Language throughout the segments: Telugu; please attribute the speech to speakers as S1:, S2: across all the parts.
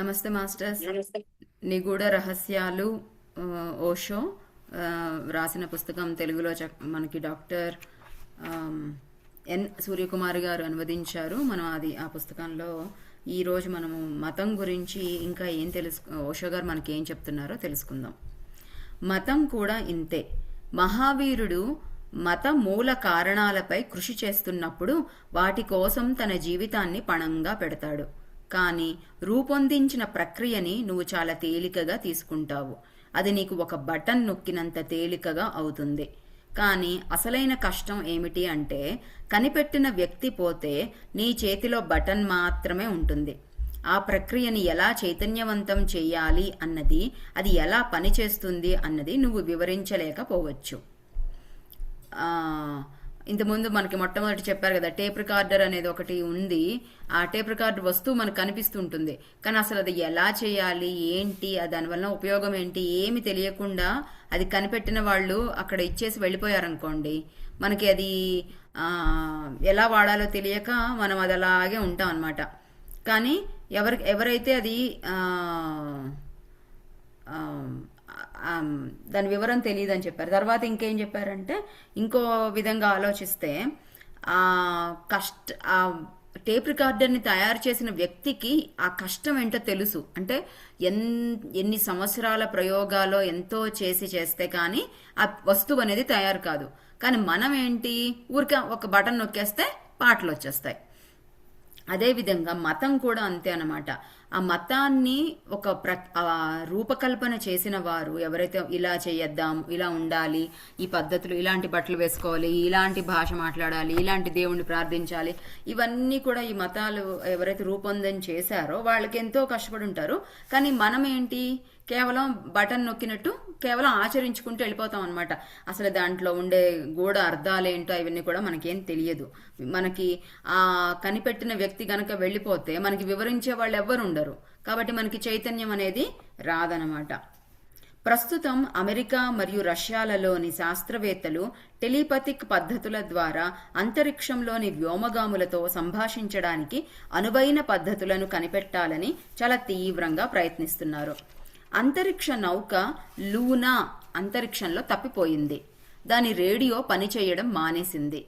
S1: నమస్తే మాస్టర్స్.
S2: నమస్తే.
S1: నిగూఢ రహస్యాలు ఓషో రాసిన పుస్తకం తెలుగులో మనకి డాక్టర్ ఎన్ సూర్యకుమారి గారు అనువదించారు. మనం ఆ పుస్తకంలో ఈరోజు మనము మతం గురించి ఇంకా ఏం ఓషో గారు మనకి ఏం చెప్తున్నారో తెలుసుకుందాం. మతం కూడా ఇంతే. మహావీరుడు మత మూల కారణాలపై కృషి చేస్తున్నప్పుడు వాటి కోసం తన జీవితాన్ని పణంగా పెడతాడు. కానీ రూపొందించిన ప్రక్రియని నువ్వు చాలా తేలికగా తీసుకుంటావు. అది నీకు ఒక బటన్ నొక్కినంత తేలికగా అవుతుంది. కానీ అసలైన కష్టం ఏమిటి అంటే, కనిపెట్టిన వ్యక్తి పోతే నీ చేతిలో బటన్ మాత్రమే ఉంటుంది. ఆ ప్రక్రియని ఎలా చైతన్యవంతం చేయాలి అన్నది, అది ఎలా పనిచేస్తుంది అన్నది నువ్వు వివరించలేకపోవచ్చు. ఇంతకుముందు మనకి మొట్టమొదటి చెప్పారు కదా, టేప్ రికార్డర్ అనేది ఒకటి ఉంది. ఆ టేప్ రికార్డర్ వస్తువు మనకు కనిపిస్తుంటుంది, కానీ అసలు అది ఎలా చేయాలి, ఏంటి, దానివల్ల ఉపయోగం ఏంటి ఏమి తెలియకుండా అది కనిపెట్టిన వాళ్ళు అక్కడ ఇచ్చేసి వెళ్ళిపోయారనుకోండి, మనకి అది ఎలా వాడాలో తెలియక మనం అది అలాగే ఉంటాం అన్నమాట. కానీ ఎవరైతే అది దాని వివరం తెలియదని చెప్పారు. తర్వాత ఇంకేం చెప్పారంటే, ఇంకో విధంగా ఆలోచిస్తే ఆ టేప్ రికార్డర్ని తయారు చేసిన వ్యక్తికి ఆ కష్టం ఏంటో తెలుసు. అంటే ఎన్ని సంవత్సరాల ప్రయోగాలో ఎంతో చేస్తే కానీ ఆ వస్తువు అనేది తయారు కాదు. కానీ మనం ఏంటి, ఊరికే ఒక బటన్ నొక్కేస్తే పాటలు వచ్చేస్తాయి. అదేవిధంగా మతం కూడా అంతే అన్నమాట. ఆ మతాన్ని ఒక రూపకల్పన చేసిన వారు ఎవరైతే, ఇలా చేయొద్దాం, ఇలా ఉండాలి, ఈ పద్ధతులు, ఇలాంటి బట్టలు వేసుకోవాలి, ఇలాంటి భాష మాట్లాడాలి, ఇలాంటి దేవుణ్ణి ప్రార్థించాలి, ఇవన్నీ కూడా ఈ మతాలు ఎవరైతే రూపొందన చేశారో వాళ్ళకి ఎంతో కష్టపడి ఉంటారు. కానీ మనం ఏంటి, కేవలం బటన్ నొక్కినట్టు కేవలం ఆచరించుకుంటూ వెళ్ళిపోతాం అనమాట. అసలు దాంట్లో ఉండే గూఢ అర్థాలేంటో ఇవన్నీ కూడా మనకేం తెలియదు. మనకి ఆ కనిపెట్టిన వ్యక్తి గనక వెళ్ళిపోతే మనకి వివరించే వాళ్ళు ఎవ్వరు ఉండరు. కాబట్టి మనకి చైతన్యం అనేది రాదనమాట. ప్రస్తుతం అమెరికా మరియు రష్యాలలోని శాస్త్రవేత్తలు టెలిపతిక్ పద్ధతుల ద్వారా అంతరిక్షంలోని వ్యోమగాములతో సంభాషించడానికి అనువైన పద్ధతులను కనిపెట్టాలని చాలా తీవ్రంగా ప్రయత్నిస్తున్నారు. అంతరిక్ష నౌక లూనా అంతరిక్షంలో తప్పిపోయింది. దాని రేడియో పనిచేయడం మానేసింది.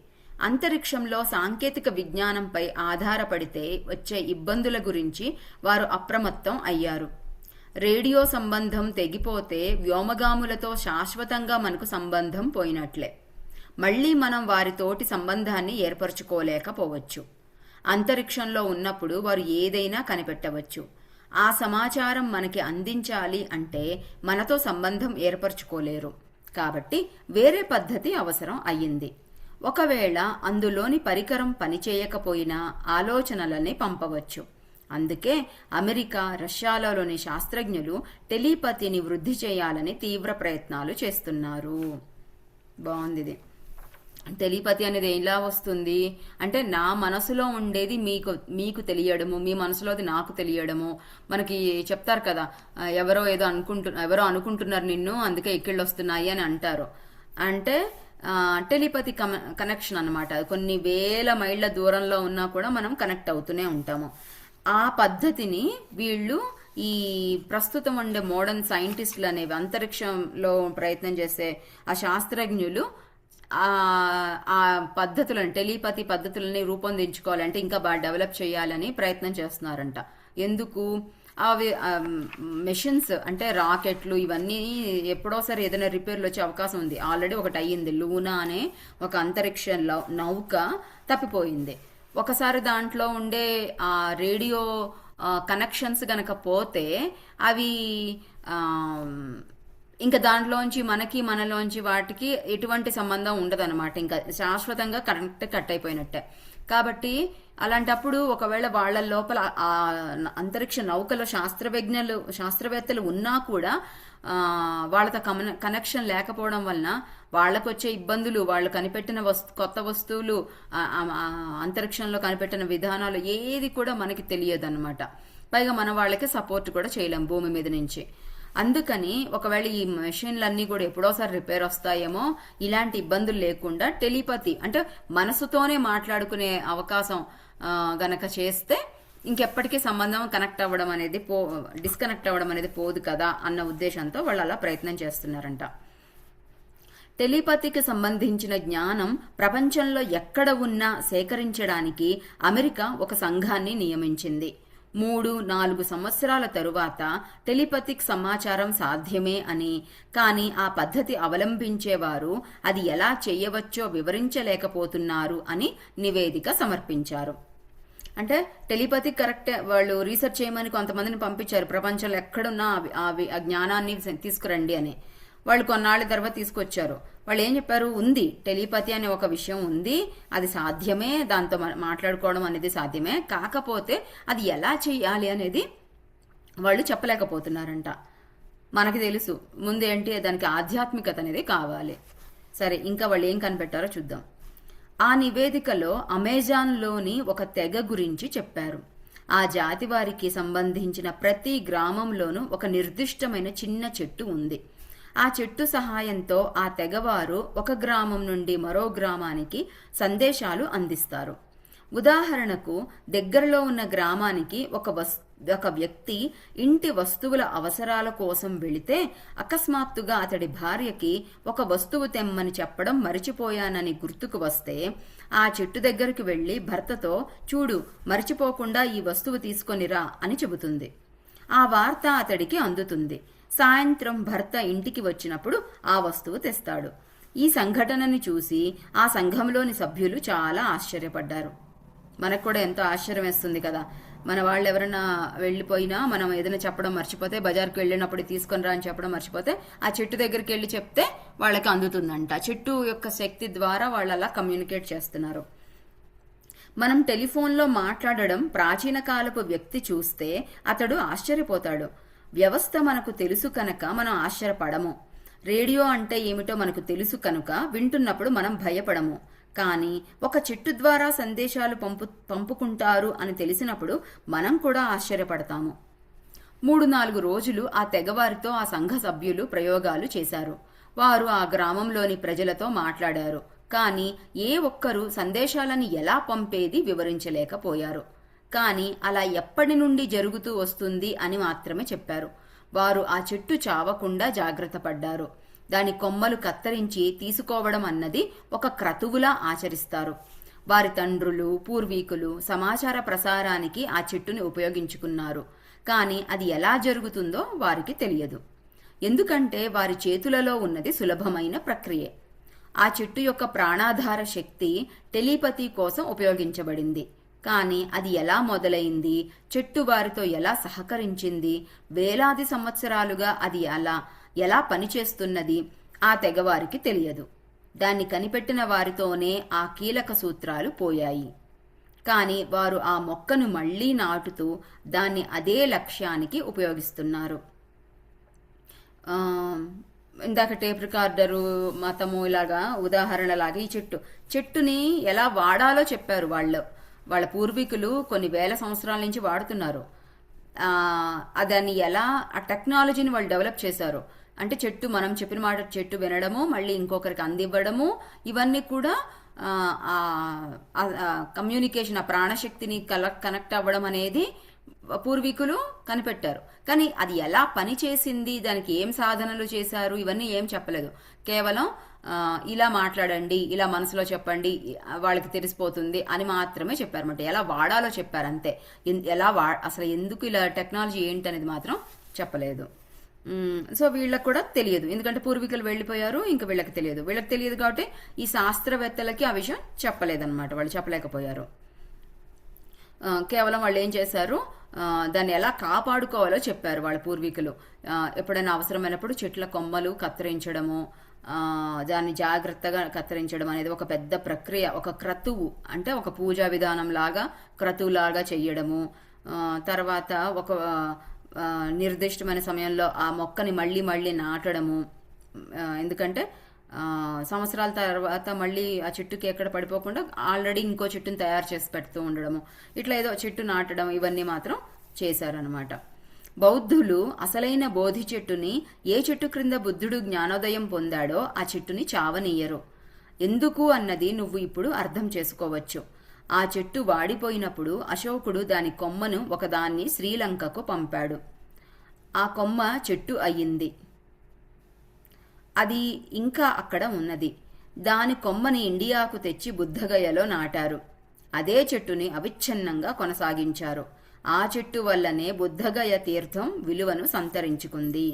S1: అంతరిక్షంలో సాంకేతిక విజ్ఞానంపై ఆధారపడితే వచ్చే ఇబ్బందుల గురించి వారు అప్రమత్తం అయ్యారు. రేడియో సంబంధం తెగిపోతే వ్యోమగాములతో శాశ్వతంగా మనకు సంబంధం పోయినట్లే. మళ్లీ మనం వారితోటి సంబంధాన్ని ఏర్పరచుకోలేకపోవచ్చు. అంతరిక్షంలో ఉన్నప్పుడు వారు ఏదైనా కనిపెట్టవచ్చు. ఆ సమాచారం మనకి అందించాలి అంటే మనతో సంబంధం ఏర్పరచుకోలేరు. కాబట్టి వేరే పద్ధతి అవసరం అయ్యింది. ఒకవేళ అందులోని పరికరం పనిచేయకపోయినా ఆలోచనలని పంపవచ్చు. అందుకే అమెరికా, రష్యాలలోని శాస్త్రజ్ఞులు టెలిపతిని వృద్ధి చేయాలని తీవ్ర ప్రయత్నాలు చేస్తున్నారు. బాగుంది. టెలిపతి అనేది ఎలా వస్తుంది అంటే, నా మనసులో ఉండేది మీకు తెలియడము, మీ మనసులోది నాకు తెలియడము. మనకి చెప్తారు కదా, ఎవరో అనుకుంటున్నారు నిన్ను, అందుకే ఇక్కిళ్ళు వస్తున్నాయి అని అంటారు. అంటే టెలిపతి కనెక్షన్ అనమాట. కొన్ని వేల మైళ్ళ దూరంలో ఉన్నా కూడా మనం కనెక్ట్ అవుతూనే ఉంటాము. ఆ పద్ధతిని వీళ్ళు, ఈ ప్రస్తుతం ఉండే మోడర్న్ సైంటిస్టులు అనేవి, అంతరిక్షంలో ప్రయత్నం చేసే ఆ శాస్త్రజ్ఞులు ఆ పద్ధతులను, టెలిపతి పద్ధతులని రూపొందించుకోవాలంటే, ఇంకా బాగా డెవలప్ చేయాలని ప్రయత్నం చేస్తున్నారంట. ఎందుకు? అవి మెషిన్స్ అంటే రాకెట్లు, ఇవన్నీ ఎప్పుడోసారి ఏదైనా రిపేర్లు వచ్చే అవకాశం ఉంది. ఆల్రెడీ ఒకటి అయ్యింది. లూనా అనే ఒక అంతరిక్ష నౌక తప్పిపోయింది. ఒకసారి దాంట్లో ఉండే ఆ రేడియో కనెక్షన్స్ గనక పోతే అవి ఇంకా దాంట్లోంచి మనలోంచి వాటికి ఎటువంటి సంబంధం ఉండదన్నమాట. ఇంకా శాశ్వతంగా కట్ అయిపోయినట్టే. కాబట్టి అలాంటప్పుడు ఒకవేళ వాళ్ళ లోపల ఆ అంతరిక్ష నౌకలో శాస్త్రవేత్తలు ఉన్నా కూడా వాళ్ళతో కనెక్షన్ లేకపోవడం వలన వాళ్ళకు వచ్చే ఇబ్బందులు, వాళ్ళు కనిపెట్టిన కొత్త వస్తువులు, అంతరిక్షంలో కనిపెట్టిన విధానాలు ఏది కూడా మనకి తెలియదు అనమాట. పైగా మన వాళ్ళకి సపోర్ట్ కూడా చేయలేం భూమి మీద నుంచి. అందుకని ఒకవేళ ఈ మెషిన్లన్నీ కూడా ఎప్పుడోసారి రిపేర్ వస్తాయేమో, ఇలాంటి ఇబ్బందులు లేకుండా టెలిపతి అంటే మనసుతోనే మాట్లాడుకునే అవకాశం గనక చేస్తే ఇంకెప్పటికీ సంబంధం కనెక్ట్ అవ్వడం అనేది డిస్కనెక్ట్ అవ్వడం అనేది పోదు కదా అన్న ఉద్దేశంతో వాళ్ళు అలా ప్రయత్నం చేస్తున్నారంట. టెలిపతికి సంబంధించిన జ్ఞానం ప్రపంచంలో ఎక్కడ ఉన్నా సేకరించడానికి అమెరికా ఒక సంఘాన్ని నియమించింది. 3-4 సంవత్సరాల తరువాత టెలిపతిక్ సమాచారం సాధ్యమే అని, కానీ ఆ పద్ధతి అవలంబించేవారు అది ఎలా చేయవచ్చో వివరించలేకపోతున్నారు అని నివేదిక సమర్పించారు. అంటే టెలిపతిక్ కరెక్ట్ వాళ్ళు రీసెర్చ్ చేయమని కొంతమందిని పంపించారు, ప్రపంచంలో ఎక్కడున్నా ఆ జ్ఞానాన్ని తీసుకురండి అని. వాళ్ళు కొన్నాళ్ళ తర్వాత తీసుకొచ్చారు. వాళ్ళు ఏం చెప్పారు, ఉంది టెలిపతి అనే ఒక విషయం ఉంది, అది సాధ్యమే, దాంతో మాట్లాడుకోవడం అనేది సాధ్యమే, కాకపోతే అది ఎలా చేయాలి అనేది వాళ్ళు చెప్పలేకపోతున్నారంట. మనకి తెలుసు ముందు ఏంటి, దానికి ఆధ్యాత్మికత అనేది కావాలి. సరే, ఇంకా వాళ్ళు ఏం కనిపెట్టారో చూద్దాం. ఆ నివేదికలో అమెజాన్లోని ఒక తెగ గురించి చెప్పారు. ఆ జాతి వారికి సంబంధించిన ప్రతి గ్రామంలోనూ ఒక నిర్దిష్టమైన చిన్న చెట్టు ఉంది. ఆ చెట్టు సహాయంతో ఆ తెగవారు ఒక గ్రామం నుండి మరో గ్రామానికి సందేశాలు అందిస్తారు. ఉదాహరణకు, దగ్గరలో ఉన్న గ్రామానికి ఒక వ్యక్తి ఇంటి వస్తువుల అవసరాల కోసం వెళితే అకస్మాత్తుగా అతడి భార్యకి ఒక వస్తువు తెమ్మని చెప్పడం మరిచిపోయానని గుర్తుకు వస్తే ఆ చెట్టు దగ్గరికి వెళ్లి భర్తతో, చూడు మరిచిపోకుండా ఈ వస్తువు తీసుకొనిరా అని చెబుతుంది. ఆ వార్త అతడికి అందుతుంది. సాయంత్రం భర్త ఇంటికి వచ్చినప్పుడు ఆ వస్తువు తెస్తాడు. ఈ సంఘటనని చూసి ఆ సంఘంలోని సభ్యులు చాలా ఆశ్చర్యపడ్డారు. మనకు కూడా ఎంతో ఆశ్చర్యం వేస్తుంది కదా. మన వాళ్ళు ఎవరైనా వెళ్ళిపోయినా మనం ఏదైనా చెప్పడం మర్చిపోతే, బజార్కి వెళ్ళినప్పుడు తీసుకొని రా అని చెప్పడం మర్చిపోతే ఆ చెట్టు దగ్గరికి వెళ్ళి చెప్తే వాళ్ళకి అందుతుందంట. చెట్టు యొక్క శక్తి ద్వారా వాళ్ళు అలా కమ్యూనికేట్ చేస్తున్నారు. మనం టెలిఫోన్లో మాట్లాడడం ప్రాచీన కాలపు వ్యక్తి చూస్తే అతడు ఆశ్చర్యపోతాడు. వ్యవస్థ మనకు తెలుసు కనుక మనం ఆశ్చర్యపడము. రేడియో అంటే ఏమిటో మనకు తెలుసు కనుక వింటున్నప్పుడు మనం భయపడము. కానీ ఒక చెట్టు ద్వారా సందేశాలు పంపుకుంటారు అని తెలిసినప్పుడు మనం కూడా ఆశ్చర్యపడతాము. 3-4 రోజులు ఆ తెగవారితో ఆ సంఘ సభ్యులు ప్రయోగాలు చేశారు. వారు ఆ గ్రామంలోని ప్రజలతో మాట్లాడారు. కానీ ఏ ఒక్కరూ సందేశాలను ఎలా పంపేది వివరించలేకపోయారు. కానీ అలా ఎప్పటి నుండి జరుగుతూ వస్తుంది అని మాత్రమే చెప్పారు. వారు ఆ చెట్టు చావకుండా జాగ్రత్త పడ్డారు. దాని కొమ్మలు కత్తిరించి తీసుకోవడం అన్నది ఒక క్రతువులా ఆచరిస్తారు. వారి తండ్రులు, పూర్వీకులు సమాచార ప్రసారానికి ఆ చెట్టుని ఉపయోగించుకున్నారు. కానీ అది ఎలా జరుగుతుందో వారికి తెలియదు. ఎందుకంటే వారి చేతులలో ఉన్నది సులభమైన ప్రక్రియ. ఆ చెట్టు యొక్క ప్రాణాధార శక్తి టెలిపతి కోసం ఉపయోగించబడింది. కానీ అది ఎలా మొదలైంది, చెట్టు వారితో ఎలా సహకరించింది, వేలాది సంవత్సరాలుగా అది ఎలా పనిచేస్తున్నది ఆ తెగవారికి తెలియదు. దాన్ని కనిపెట్టిన వారితోనే ఆ కీలక సూత్రాలు పోయాయి. కానీ వారు ఆ మొక్కను మళ్లీ నాటుతూ దాన్ని అదే లక్ష్యానికి ఉపయోగిస్తున్నారు. ఇందాక టేప్ రికార్డరు, మతము ఇలాగా ఉదాహరణలాగా ఈ చెట్టుని ఎలా వాడాలో చెప్పారు. వాళ్ళ పూర్వీకులు కొన్ని వేల సంవత్సరాల నుంచి వాడుతున్నారు. దాన్ని ఎలా ఆ టెక్నాలజీని వాళ్ళు డెవలప్ చేశారు అంటే మనం చెప్పిన మాట చెట్టు వినడము, మళ్ళీ ఇంకొకరికి అందివ్వడము, ఇవన్నీ కూడా కమ్యూనికేషన్, ఆ ప్రాణశక్తిని కనెక్ట్ అవ్వడం అనేది పూర్వీకులు కనిపెట్టారు. కానీ అది ఎలా పనిచేసింది, దానికి ఏం సాధనలు చేశారు, ఇవన్నీ ఏం చెప్పలేదు. కేవలం ఇలా మాట్లాడండి, ఇలా మనసులో చెప్పండి, వాళ్ళకి తెలిసిపోతుంది అని మాత్రమే చెప్పారన్నమాట. ఎలా వాడాలో చెప్పారు అంతే. అసలు ఎందుకు ఇలా టెక్నాలజీ ఏంటనేది మాత్రం చెప్పలేదు. సో వీళ్ళకి కూడా తెలియదు, ఎందుకంటే పూర్వీకులు వెళ్ళిపోయారు, ఇంకా వీళ్ళకి తెలియదు కాబట్టి ఈ శాస్త్రవేత్తలకి ఆ విషయం చెప్పలేదన్నమాట, వాళ్ళు చెప్పలేకపోయారు. కేవలం వాళ్ళు ఏం చేశారు, దాన్ని ఎలా కాపాడుకోవాలో చెప్పారు వాళ్ళ పూర్వీకులు. ఎప్పుడైనా అవసరమైనప్పుడు చెట్ల కొమ్మలు కత్తిరించడము, దాన్ని జాగ్రత్తగా కత్తిరించడం అనేది ఒక పెద్ద ప్రక్రియ, ఒక క్రతువు, అంటే ఒక పూజా విధానం లాగా క్రతువులాగా చెయ్యడము. తర్వాత ఒక నిర్దిష్టమైన సమయంలో ఆ మొక్కని మళ్ళీ నాటడము. ఎందుకంటే సంవత్సరాల తర్వాత మళ్ళీ ఆ చెట్టుకి ఎక్కడ పడిపోకుండా ఆల్రెడీ ఇంకో చెట్టుని తయారు చేసి పెడుతూ ఉండడము, ఇట్లా ఏదో చెట్టు నాటడం, ఇవన్నీ మాత్రం చేశారనమాట. బౌద్ధులు అసలైన బోధి చెట్టుని, ఏ చెట్టు క్రింద బుద్ధుడు జ్ఞానోదయం పొందాడో ఆ చెట్టుని చావనీయరు. ఎందుకు అన్నది నువ్వు ఇప్పుడు అర్థం చేసుకోవచ్చు. ఆ చెట్టు వాడిపోయినప్పుడు అశోకుడు దాని కొమ్మను ఒకదాన్ని శ్రీలంకకు పంపాడు. ఆ కొమ్మ చెట్టు అయ్యింది. అది ఇంకా అక్కడ ఉన్నది. దాని కొమ్మని ఇండియాకు తెచ్చి బుద్ధగయలో నాటారు. అదే చెట్టుని అవిచ్ఛిన్నంగా కొనసాగించారు. ఆ చెట్టు వల్లనే బుద్ధగయ తీర్థం విలువను సంతరించుకుంది.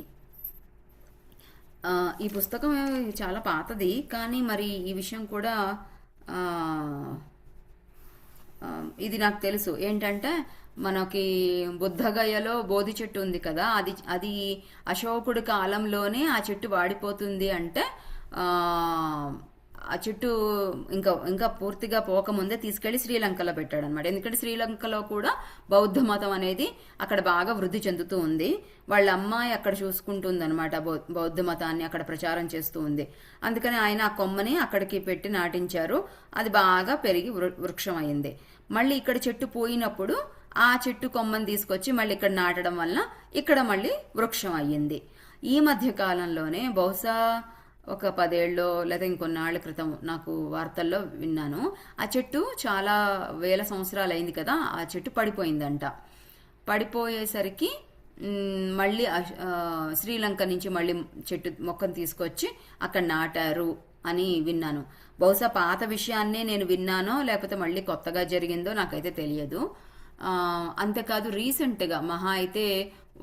S1: ఈ పుస్తకం చాలా పాతది, కానీ మరి ఈ విషయం కూడా ఇది నాకు తెలుసు. ఏంటంటే మనకి బుద్ధగయలో బోధి చెట్టు ఉంది కదా, అది అది అశోకుడి కాలంలోనే ఆ చెట్టు వాడిపోతుంది. అంటే ఆ చెట్టు ఇంకా ఇంకా పూర్తిగా పోకముందే తీసుకెళ్లి శ్రీలంకలో పెట్టాడు అనమాట. ఎందుకంటే శ్రీలంకలో కూడా బౌద్ధ మతం అనేది అక్కడ బాగా వృద్ధి చెందుతూ ఉంది. వాళ్ళ అమ్మాయి అక్కడ చూసుకుంటుంది అనమాట, బౌద్ధ మతాన్ని అక్కడ ప్రచారం చేస్తూ ఉంది. అందుకని ఆయన ఆ కొమ్మని అక్కడికి పెట్టి నాటించారు. అది బాగా పెరిగి వృక్షం అయింది. మళ్ళీ ఇక్కడ చెట్టు పోయినప్పుడు ఆ చెట్టు కొమ్మని తీసుకొచ్చి మళ్ళీ ఇక్కడ నాటడం వల్ల ఇక్కడ మళ్ళీ వృక్షం అయ్యింది. ఈ మధ్య కాలంలోనే బహుశా ఒక 10 ఏళ్ళో లేదా ఇంకొన్నాళ్ళ క్రితం నాకు వార్తల్లో విన్నాను, ఆ చెట్టు చాలా వేల సంవత్సరాలు అయింది కదా, ఆ చెట్టు పడిపోయిందంట. పడిపోయేసరికి మళ్ళీ శ్రీలంక నుంచి మళ్ళీ చెట్టు మొక్కను తీసుకొచ్చి అక్కడ నాటారు అని విన్నాను. బహుశా పాత విషయాన్నే నేను విన్నానో లేకపోతే మళ్ళీ కొత్తగా జరిగిందో నాకైతే తెలియదు. అంతేకాదు, రీసెంట్గా మహా అయితే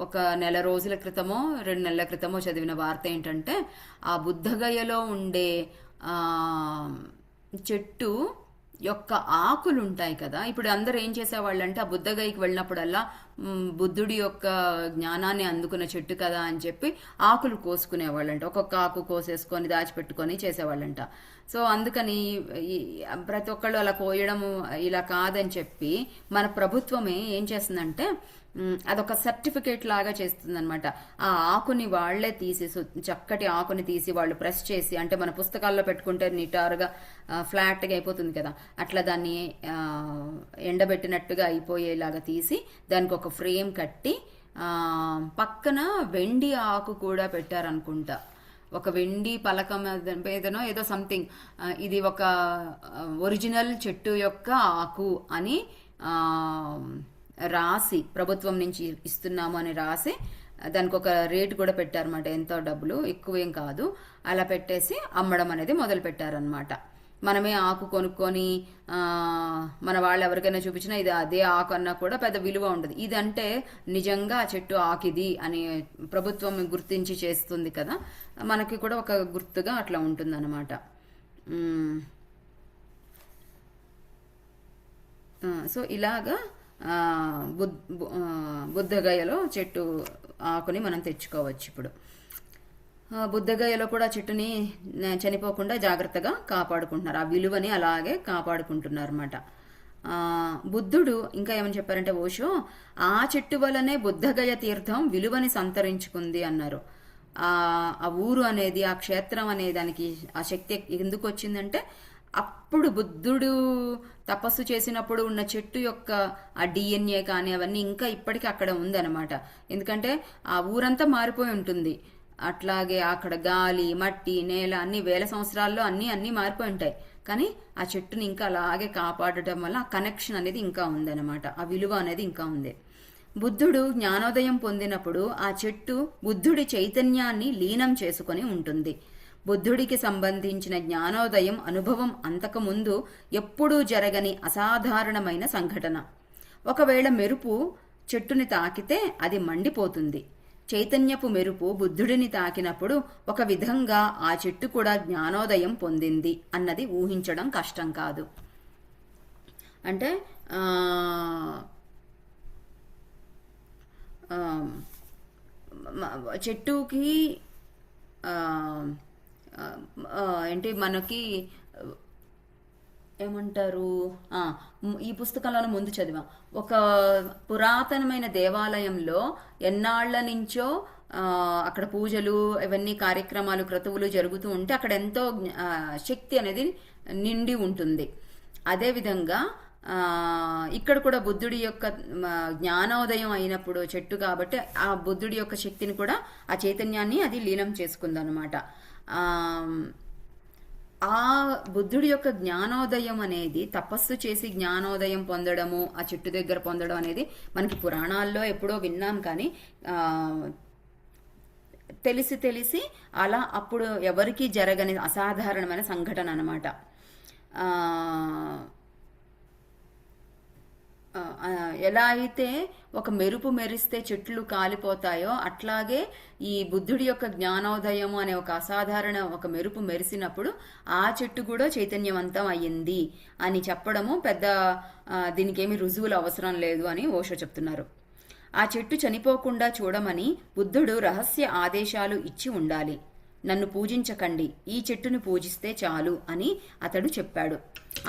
S1: ఒక నెల రోజుల క్రితమో 2 నెలల క్రితమో చదివిన వార్త ఏంటంటే, ఆ బుద్ధగయలో ఉండే చెట్టు యొక్క ఆకులు ఉంటాయి కదా, ఇప్పుడు అందరూ ఏం చేసేవాళ్ళంటే ఆ బుద్ధగయకి వెళ్ళినప్పుడల్లా బుద్ధుడి యొక్క జ్ఞానాన్ని అందుకున్న చెట్టు కదా అని చెప్పి ఆకులు కోసుకునేవాళ్ళంట. ఒక్కొక్క ఆకు కోసేసుకొని దాచిపెట్టుకొని చేసేవాళ్ళంట. సో అందుకని ప్రతి ఒక్కళ్ళు అలా కోయడము ఇలా కాదని చెప్పి మన ప్రభుత్వమే ఏం చేస్తుందంటే అదొక సర్టిఫికేట్ లాగా చేస్తుంది అనమాట. ఆ ఆకుని వాళ్లే తీసి, చక్కటి ఆకుని తీసి వాళ్ళు ప్రెస్ చేసి, అంటే మన పుస్తకాల్లో పెట్టుకుంటే నిటారుగా ఫ్లాట్గా అయిపోతుంది కదా, అట్లా దాన్ని ఎండబెట్టినట్టుగా అయిపోయేలాగా తీసి దానికి ఒక ఫ్రేమ్ కట్టి పక్కన వెండి ఆకు కూడా పెట్టారనుకుంటా. ఒక వెండి పలకం మీదనో ఏదో సంథింగ్, ఇది ఒక ఒరిజినల్ చెట్టు యొక్క ఆకు అని రాసి, ప్రభుత్వం నుంచి ఇస్తున్నాము అని రాసి దానికి ఒక రేటు కూడా పెట్టారన్నమాట. ఎంతో డబ్బులు, ఎక్కువేం కాదు. అలా పెట్టేసి అమ్మడం అనేది మొదలు పెట్టారనమాట. మనమే ఆకు కొనుక్కొని మన వాళ్ళు ఎవరికైనా చూపించినా ఇది అదే ఆకు అన్నా కూడా పెద్ద విలువ ఉండదు. ఇదంటే నిజంగా ఆ చెట్టు ఆకిది అని ప్రభుత్వం గుర్తించి చేస్తుంది కదా, మనకి కూడా ఒక గుర్తుగా అట్లా ఉంటుందన్నమాట. సో ఇలాగా బుద్ధగయలో చెట్టు ఆకుని మనం తెచ్చుకోవచ్చు. ఇప్పుడు బుద్ధగయలో కూడా చెట్టుని చనిపోకుండా జాగ్రత్తగా కాపాడుకుంటున్నారు, ఆ విలువని అలాగే కాపాడుకుంటున్నారు అన్నమాట. బుద్ధుడు ఇంకా ఏమని చెప్పారంటే, ఓషో ఆ చెట్టు వల్లనే బుద్ధగయ తీర్థం విలువని సంతరించుకుంది అన్నారు. ఆ ఊరు అనేది, ఆ క్షేత్రం అనే దానికి ఆ శక్తి ఎందుకు వచ్చిందంటే, అప్పుడు బుద్ధుడు తపస్సు చేసినప్పుడు ఉన్న చెట్టు యొక్క ఆ డిఎన్ఏ కానీ అవన్నీ ఇంకా ఇప్పటికీ అక్కడ ఉందన్నమాట. ఎందుకంటే ఆ ఊరంతా మారిపోయి ఉంటుంది. అట్లాగే అక్కడ గాలి, మట్టి, నేల అన్ని వేల సంవత్సరాల్లో అన్ని మారిపోయి ఉంటాయి. కానీ ఆ చెట్టుని ఇంకా అలాగే కాపాడటం వల్ల ఆ కనెక్షన్ అనేది ఇంకా ఉందన్నమాట, ఆ విలువ అనేది ఇంకా ఉంది. బుద్ధుడు జ్ఞానోదయం పొందినప్పుడు ఆ చెట్టు బుద్ధుడి చైతన్యాన్ని లీనం చేసుకొని ఉంటుంది. బుద్ధుడికి సంబంధించిన జ్ఞానోదయం అనుభవం అంతకుముందు ఎప్పుడూ జరగని అసాధారణమైన సంఘటన. ఒకవేళ మెరుపు చెట్టుని తాకితే అది మండిపోతుంది. చైతన్యపు మెరుపు బుద్ధుడిని తాకినప్పుడు ఒక విధంగా ఆ చెట్టు కూడా జ్ఞానోదయం పొందింది అన్నది ఊహించడం కష్టం కాదు. అంటే చెట్టుకి ఏంటి మనకి ఏమంటారు, ఈ పుస్తకంలోనే ముందు చదివాం, ఒక పురాతనమైన దేవాలయంలో ఎన్నాళ్ల నుంచో అక్కడ పూజలు ఇవన్నీ కార్యక్రమాలు క్రతువులు జరుగుతూ ఉంటే అక్కడ ఎంతో శక్తి అనేది నిండి ఉంటుంది. అదేవిధంగా ఇక్కడ కూడా బుద్ధుడి యొక్క జ్ఞానోదయం అయినప్పుడు చెట్టు కాబట్టి ఆ బుద్ధుడి యొక్క శక్తిని కూడా, ఆ చైతన్యాన్ని అది లీనం చేసుకుందనమాట. ఆ బుద్ధుడి యొక్క జ్ఞానోదయం అనేది తపస్సు చేసి జ్ఞానోదయం పొందడము, ఆ చెట్టు దగ్గర పొందడం అనేది మనకి పురాణాల్లో ఎప్పుడో విన్నాం. కానీ తెలిసి తెలిసి అలా అప్పుడు ఎవరికీ జరగని అసాధారణమైన సంఘటన అనమాట. ఎలా అయితే ఒక మెరుపు మెరిస్తే చెట్లు కాలిపోతాయో అట్లాగే ఈ బుద్ధుడి యొక్క జ్ఞానోదయం అనే ఒక అసాధారణ ఒక మెరుపు మెరిసినప్పుడు ఆ చెట్టు కూడా చైతన్యవంతం అయ్యింది అని చెప్పడము పెద్ద దీనికి ఏమి రుజువులు అవసరం లేదు అని ఓషో చెప్తున్నారు. ఆ చెట్టు చనిపోకుండా చూడమని బుద్ధుడు రహస్య ఆదేశాలు ఇచ్చి ఉండాలి. నన్ను పూజించకండి, ఈ చెట్టును పూజిస్తే చాలు అని అతడు చెప్పాడు.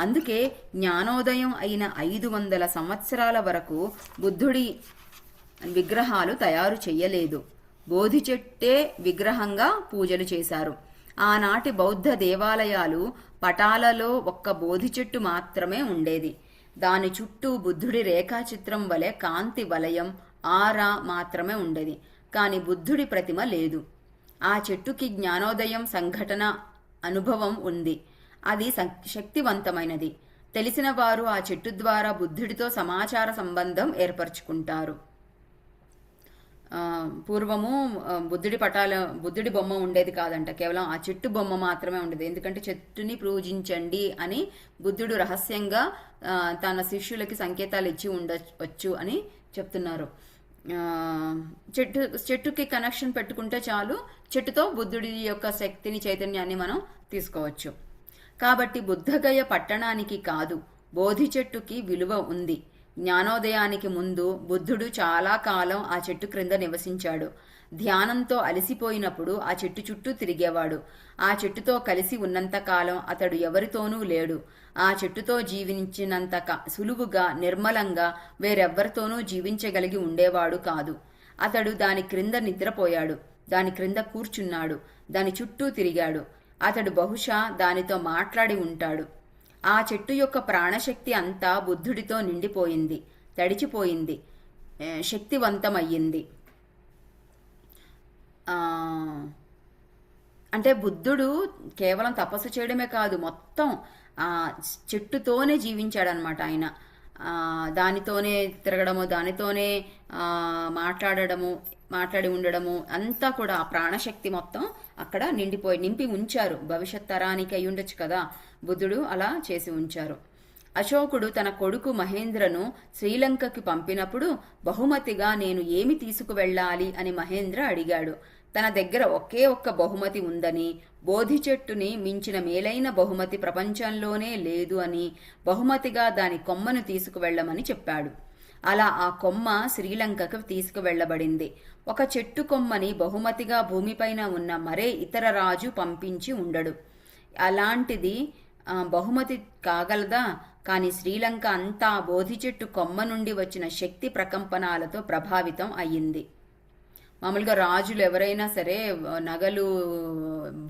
S1: అందుకే జ్ఞానోదయం అయిన 500 సంవత్సరాల వరకు బుద్ధుడి విగ్రహాలు తయారు చెయ్యలేదు. బోధి చెట్టే విగ్రహంగా పూజలు చేశారు. ఆనాటి బౌద్ధ దేవాలయాలు పటాలలో ఒక్క బోధి చెట్టు మాత్రమే ఉండేది. దాని చుట్టూ బుద్ధుడి రేఖాచిత్రం వలె కాంతి వలయం ఆరా మాత్రమే ఉండేది. కాని బుద్ధుడి ప్రతిమ లేదు. ఆ చెట్టుకి జ్ఞానోదయం సంఘటన అనుభవం ఉంది. అది శక్తివంతమైనది. తెలిసిన వారు ఆ చెట్టు ద్వారా బుద్ధుడితో సమాచార సంబంధం ఏర్పరచుకుంటారు. పూర్వము బుద్ధుడి బొమ్మ ఉండేది కాదంట, కేవలం ఆ చెట్టు బొమ్మ మాత్రమే ఉండేది. ఎందుకంటే చెట్టుని పూజించండి అని బుద్ధుడు రహస్యంగా తన శిష్యులకి సంకేతాలు ఇచ్చి ఉండవచ్చు అని చెప్తున్నారు. చెట్టుకి కనెక్షన్ పెట్టుకుంటే చాలు, చెట్టుతో బుద్ధుడి యొక్క శక్తిని చైతన్యాన్ని మనం తీసుకోవచ్చు. కాబట్టి బుద్ధగయ పట్టణానికి కాదు, బోధి చెట్టుకి విలువ ఉంది. జ్ఞానోదయానికి ముందు బుద్ధుడు చాలా కాలం ఆ చెట్టు క్రింద నివసించాడు. ధ్యానంతో అలసిపోయినప్పుడు ఆ చెట్టు చుట్టూ తిరిగేవాడు. ఆ చెట్టుతో కలిసి ఉన్నంతకాలం అతడు ఎవరితోనూ లేడు. ఆ చెట్టుతో జీవించినంత సులువుగా నిర్మలంగా వేరెవ్వరితోనూ జీవించగలిగి ఉండేవాడు కాదు. అతడు దాని క్రింద నిద్రపోయాడు, దాని క్రింద కూర్చున్నాడు, దాని చుట్టూ తిరిగాడు. అతడు బహుశా దానితో మాట్లాడి ఉంటాడు. ఆ చెట్టు యొక్క ప్రాణశక్తి అంతా బుద్ధుడితో నిండిపోయింది, తడిచిపోయింది, శక్తివంతమయ్యింది. అంటే బుద్ధుడు కేవలం తపస్సు చేయడమే కాదు, మొత్తం చెట్టుతోనే జీవించాడనమాట. ఆయన దానితోనే తిరగడము, దానితోనే మాట్లాడి ఉండడము అంతా కూడా ఆ ప్రాణశక్తి మొత్తం అక్కడ నింపి ఉంచారు. భవిష్యత్ తరానికి అయి ఉండొచ్చు కదా, బుద్ధుడు అలా చేసి ఉంచారు. అశోకుడు తన కొడుకు మహేంద్రను శ్రీలంకకి పంపినప్పుడు బహుమతిగా నేను ఏమి తీసుకువెళ్ళాలి అని మహేంద్ర అడిగాడు. తన దగ్గర ఒకే ఒక్క బహుమతి ఉందని, బోధి చెట్టుని మించిన మేలైన బహుమతి ప్రపంచంలోనే లేదు అని, బహుమతిగా దాని కొమ్మను తీసుకువెళ్లమని చెప్పాడు. అలా ఆ కొమ్మ శ్రీలంకకు తీసుకువెళ్లబడింది. ఒక చెట్టు కొమ్మని బహుమతిగా భూమిపైన ఉన్న మరే ఇతర రాజు పంపించి ఉండడు. అలాంటిది బహుమతి కాగలదా? కాని శ్రీలంక అంతా బోధి చెట్టు కొమ్మ నుండి వచ్చిన శక్తి ప్రకంపనాలతో ప్రభావితం అయ్యింది. మామూలుగా రాజులు ఎవరైనా సరే నగలు,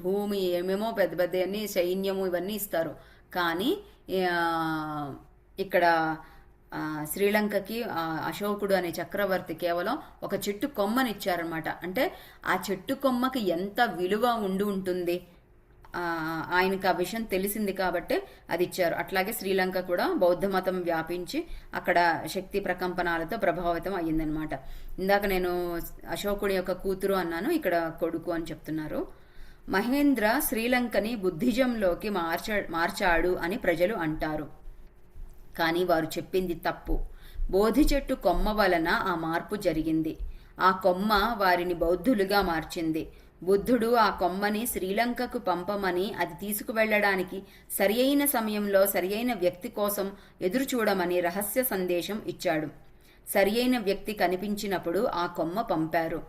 S1: భూమి, ఏమేమో పెద్ద పెద్ద అన్ని సైన్యము ఇవన్నీ ఇస్తారు. కానీ ఇక్కడ శ్రీలంకకి అశోకుడు అనే చక్రవర్తి కేవలం ఒక చెట్టు కొమ్మని ఇచ్చారనమాట. అంటే ఆ చెట్టు కొమ్మకి ఎంత విలువ ఉంటుంది, ఆయనకు ఆ విషయం తెలిసింది కాబట్టి అది ఇచ్చారు. అట్లాగే శ్రీలంక కూడా బౌద్ధ మతం వ్యాపించి అక్కడ శక్తి ప్రకంపనాలతో ప్రభావితం అయ్యిందనమాట. ఇందాక నేను అశోకుడి యొక్క కూతురు అన్నాను, ఇక్కడ కొడుకు అని చెప్తున్నారు. మహేంద్ర శ్రీలంకని బుద్ధిజంలోకి మార్చాడు అని ప్రజలు అంటారు. కానీ వారు చెప్పింది తప్పు. బోధి చెట్టు కొమ్మ వలన ఆ మార్పు జరిగింది. ఆ కొమ్మ వారిని బౌద్ధులుగా మార్చింది. బుద్ధుడు ఆ కొమ్మని శ్రీలంకకు పంపమని, అది తీసుకువెళ్లడానికి సరియైన సమయంలో సరియైన వ్యక్తి కోసం ఎదురు చూడమని రహస్య సందేశం ఇచ్చాడు. సరియైన వ్యక్తి కనిపించినప్పుడు ఆ కొమ్మ పంపారు.